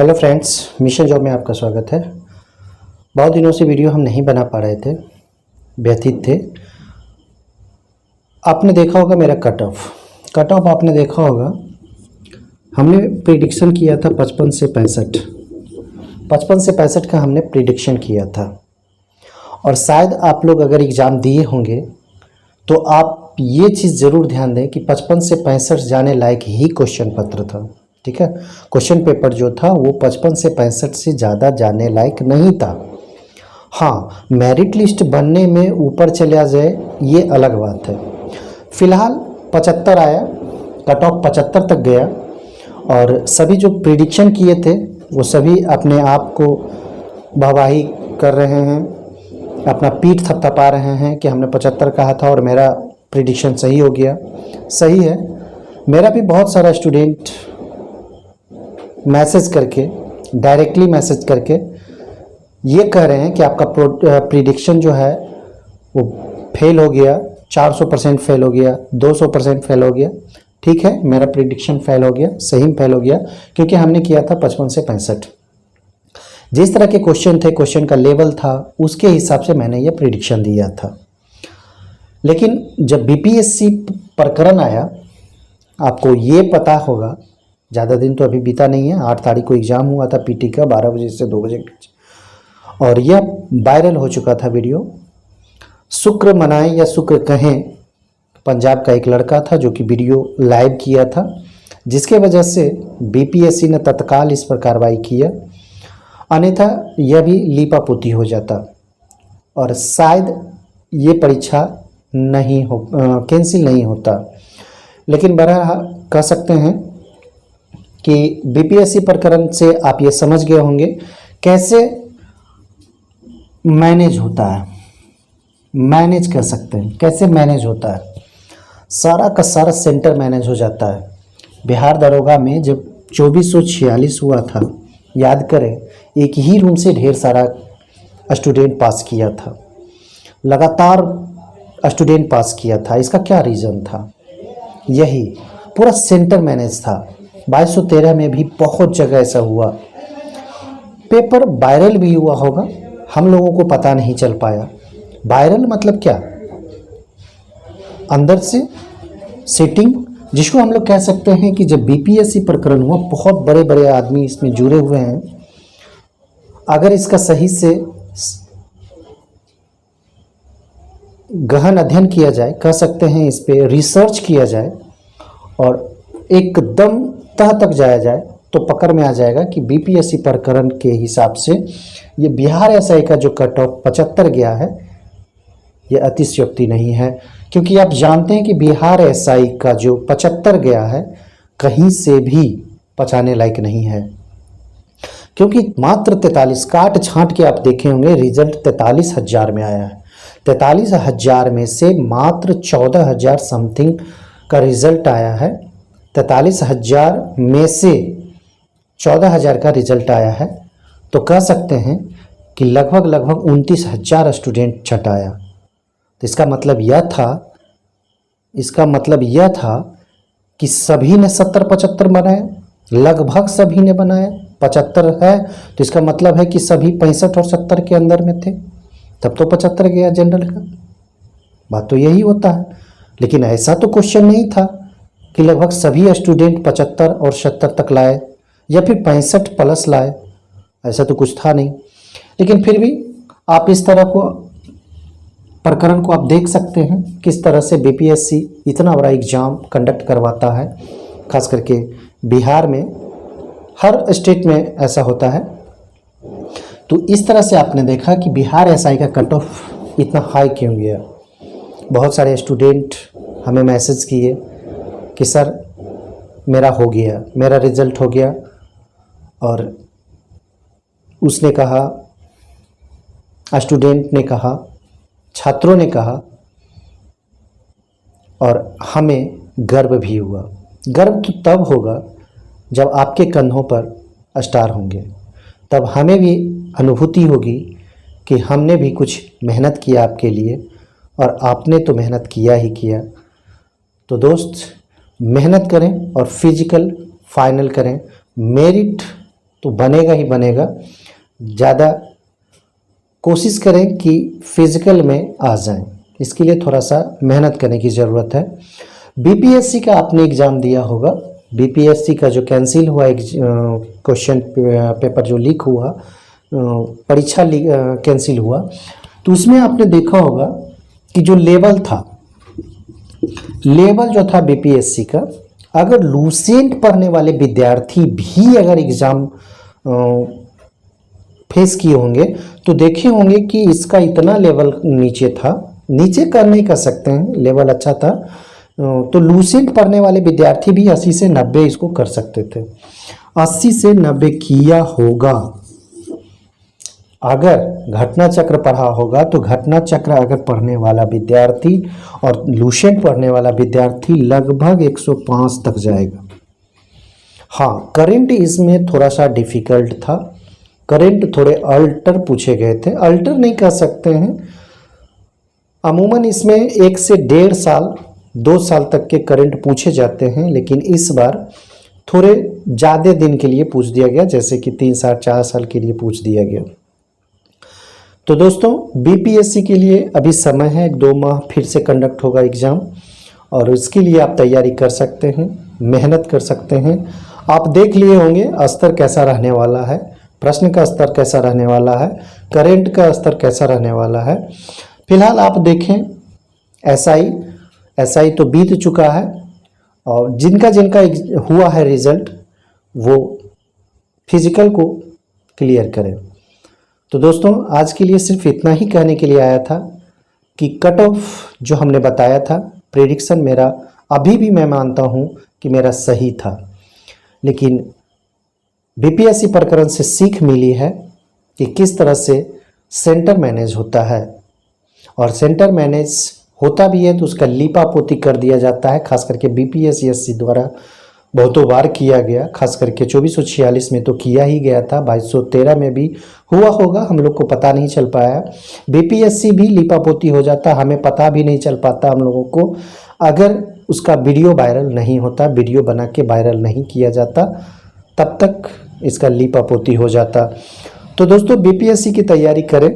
Hello friends, mission job में आपका स्वागत है। बहुत दिनों से वीडियो हम नहीं बना पा रहे थे, व्यथित थे। आपने देखा होगा मेरा कट ऑफ आपने देखा होगा। हमने प्रिडिक्शन किया था 55 से 65 का हमने प्रिडिक्शन किया था। और शायद आप लोग अगर एग्ज़ाम दिए होंगे तो आप ये चीज़ ज़रूर ध्यान दें कि 55 से 65 जाने लायक ही क्वेश्चन पत्र था। ठीक है, क्वेश्चन पेपर जो था वो 55 से 65 से ज़्यादा जाने लायक नहीं था। हाँ, मेरिट लिस्ट बनने में ऊपर चला जाए ये अलग बात है। फिलहाल 75 आया, कट ऑफ 75 तक गया और सभी जो प्रिडिक्शन किए थे वो सभी अपने आप को वाहवाही कर रहे हैं, अपना पीठ थपथपा रहे हैं कि हमने 75 कहा था और मेरा प्रिडिक्शन सही हो गया। सही है, मेरा भी बहुत सारा स्टूडेंट मैसेज करके, डायरेक्टली मैसेज करके ये कह रहे हैं कि आपका प्रिडिक्शन जो है वो फेल हो गया, 400% फेल हो गया, 200% फेल हो गया। ठीक है, मेरा प्रिडिक्शन फेल हो गया, सही में फेल हो गया, क्योंकि हमने किया था 55 से 65। जिस तरह के क्वेश्चन थे, क्वेश्चन का लेवल था, उसके हिसाब से मैंने ये प्रिडिक्शन दिया था। लेकिन जब बीपीएससी प्रकरण आया, आपको ये पता होगा, ज़्यादा दिन तो अभी बीता नहीं है, 8 तारीख को एग्ज़ाम हुआ था पीटी का, 12 बजे से 2 बजे के बीच, और यह वायरल हो चुका था वीडियो। शुक्र मनाएं या शुक्र कहें, पंजाब का एक लड़का था जो कि वीडियो लाइव किया था, जिसके वजह से बीपीएससी ने तत्काल इस पर कार्रवाई किया, अन्यथा यह भी लीपापोती हो जाता और शायद ये परीक्षा नहीं हो कैंसिल नहीं होता। लेकिन बहरहाल कह सकते हैं कि बीपीएससी प्रकरण से आप ये समझ गए होंगे कैसे मैनेज होता है, मैनेज कर सकते हैं कैसे मैनेज होता है। सारा का सारा सेंटर मैनेज हो जाता है। बिहार दरोगा में जब 2446 हुआ था, याद करें, एक ही रूम से ढेर सारा स्टूडेंट पास किया था, लगातार स्टूडेंट पास किया था। इसका क्या रीज़न था? यही पूरा सेंटर मैनेज था। 2213 में भी बहुत जगह ऐसा हुआ। पेपर वायरल भी हुआ होगा, हम लोगों को पता नहीं चल पाया। वायरल मतलब क्या? अंदर से सेटिंग, जिसको हम लोग कह सकते हैं कि जब बीपीएससी प्रकरण हुआ, बहुत बड़े बड़े आदमी इसमें जुड़े हुए हैं। अगर इसका सही से गहन अध्ययन किया जाए, कह सकते हैं इस पे रिसर्च किया जाए और एकदम तह तक जाया जाए, तो पकड़ में आ जाएगा कि बीपीएससी प्रकरण के हिसाब से ये बिहार एसआई का जो कट ऑफ 75 गया है, ये अतिशयोक्ति नहीं है। क्योंकि आप जानते हैं कि बिहार एसआई का जो 75 गया है कहीं से भी पचाने लायक नहीं है, क्योंकि मात्र 43 काट छांट के आप देखे होंगे, रिजल्ट 43,000 में आया है। 43,000 में से मात्र 14,000 समथिंग का रिजल्ट आया है। 43,000 में से 14,000 का रिजल्ट आया है, तो कह सकते हैं कि लगभग 29,000 स्टूडेंट छट आया। तो इसका मतलब यह था कि सभी ने 70-75 बनाए, लगभग सभी ने बनाया। 75 है तो इसका मतलब है कि सभी 65 और 70 के अंदर में थे, तब तो 75 गया जनरल का। बात तो यही होता है। लेकिन ऐसा तो क्वेश्चन नहीं था कि लगभग सभी स्टूडेंट 75 और 70 तक लाए या फिर 65 प्लस लाए, ऐसा तो कुछ था नहीं। लेकिन फिर भी आप इस तरह को प्रकरण को आप देख सकते हैं, किस तरह से बीपीएससी इतना बड़ा एग्ज़ाम कंडक्ट करवाता है। खास करके बिहार में, हर स्टेट में ऐसा होता है। तो इस तरह से आपने देखा कि बिहार एसआई का कट ऑफ इतना हाई क्यों गया। बहुत सारे स्टूडेंट हमें मैसेज किए कि सर मेरा हो गया, मेरा रिज़ल्ट हो गया, और उसने कहा, स्टूडेंट ने कहा, छात्रों ने कहा, और हमें गर्व भी हुआ। गर्व तो तब होगा जब आपके कंधों पर स्टार होंगे, तब हमें भी अनुभूति होगी कि हमने भी कुछ मेहनत किया आपके लिए, और आपने तो मेहनत किया ही किया। तो दोस्त, मेहनत करें और फिजिकल फाइनल करें। मेरिट तो बनेगा ही बनेगा। ज़्यादा कोशिश करें कि फिज़िकल में आ जाएं, इसके लिए थोड़ा सा मेहनत करने की ज़रूरत है। बीपीएससी का आपने एग्ज़ाम दिया होगा, बीपीएससी का जो कैंसिल हुआ क्वेश्चन पेपर जो लीक हुआ, परीक्षा कैंसिल हुआ, तो उसमें आपने देखा होगा कि जो लेवल था, लेवल जो था बीपीएससी का, अगर लूसेंट पढ़ने वाले विद्यार्थी भी अगर एग्ज़ाम फेस किए होंगे तो देखे होंगे कि इसका इतना लेवल नीचे था, नीचे कर नहीं कर सकते हैं, लेवल अच्छा था, तो लूसेंट पढ़ने वाले विद्यार्थी भी 80 से 90 इसको कर सकते थे। 80 से 90 किया होगा। अगर घटना चक्र पढ़ा होगा तो घटना चक्र अगर पढ़ने वाला विद्यार्थी और लूसेंट पढ़ने वाला विद्यार्थी लगभग 105 तक जाएगा। हाँ, करंट इसमें थोड़ा सा डिफिकल्ट था, करंट थोड़े अल्टर पूछे गए थे, अल्टर नहीं कह सकते हैं, अमूमन इसमें 1 से 1.5 साल 2 साल तक के करंट पूछे जाते हैं, लेकिन इस बार थोड़े ज़्यादा दिन के लिए पूछ दिया गया, जैसे कि 3 साल 4 साल के लिए पूछ दिया गया। तो दोस्तों, बीपीएससी के लिए अभी समय है, 2 माह फिर से कंडक्ट होगा एग्ज़ाम, और इसके लिए आप तैयारी कर सकते हैं, मेहनत कर सकते हैं। आप देख लिए होंगे स्तर कैसा रहने वाला है, प्रश्न का स्तर कैसा रहने वाला है, करंट का स्तर कैसा रहने वाला है। फिलहाल आप देखें एसआई तो बीत चुका है, और जिनका जिनका हुआ है रिज़ल्ट वो फिज़िकल को क्लियर करें। तो दोस्तों, आज के लिए सिर्फ इतना ही कहने के लिए आया था कि कट ऑफ जो हमने बताया था, प्रेडिक्शन मेरा अभी भी मैं मानता हूँ कि मेरा सही था, लेकिन बीपीएससी प्रकरण से सीख मिली है कि किस तरह से सेंटर मैनेज होता है, और सेंटर मैनेज होता भी है तो उसका लीपापोती कर दिया जाता है। खास करके बीपीएससी द्वारा बहुतों बार किया गया, खास करके 2446 में तो किया ही गया था, 2213 में भी हुआ होगा, हम लोग को पता नहीं चल पाया। बीपीएससी भी लीपापोती हो जाता, हमें पता भी नहीं चल पाता हम लोगों को, अगर उसका वीडियो वायरल नहीं होता, वीडियो बना के वायरल नहीं किया जाता, तब तक इसका लीपापोती हो जाता। तो दोस्तों, बीपीएससी की तैयारी करें।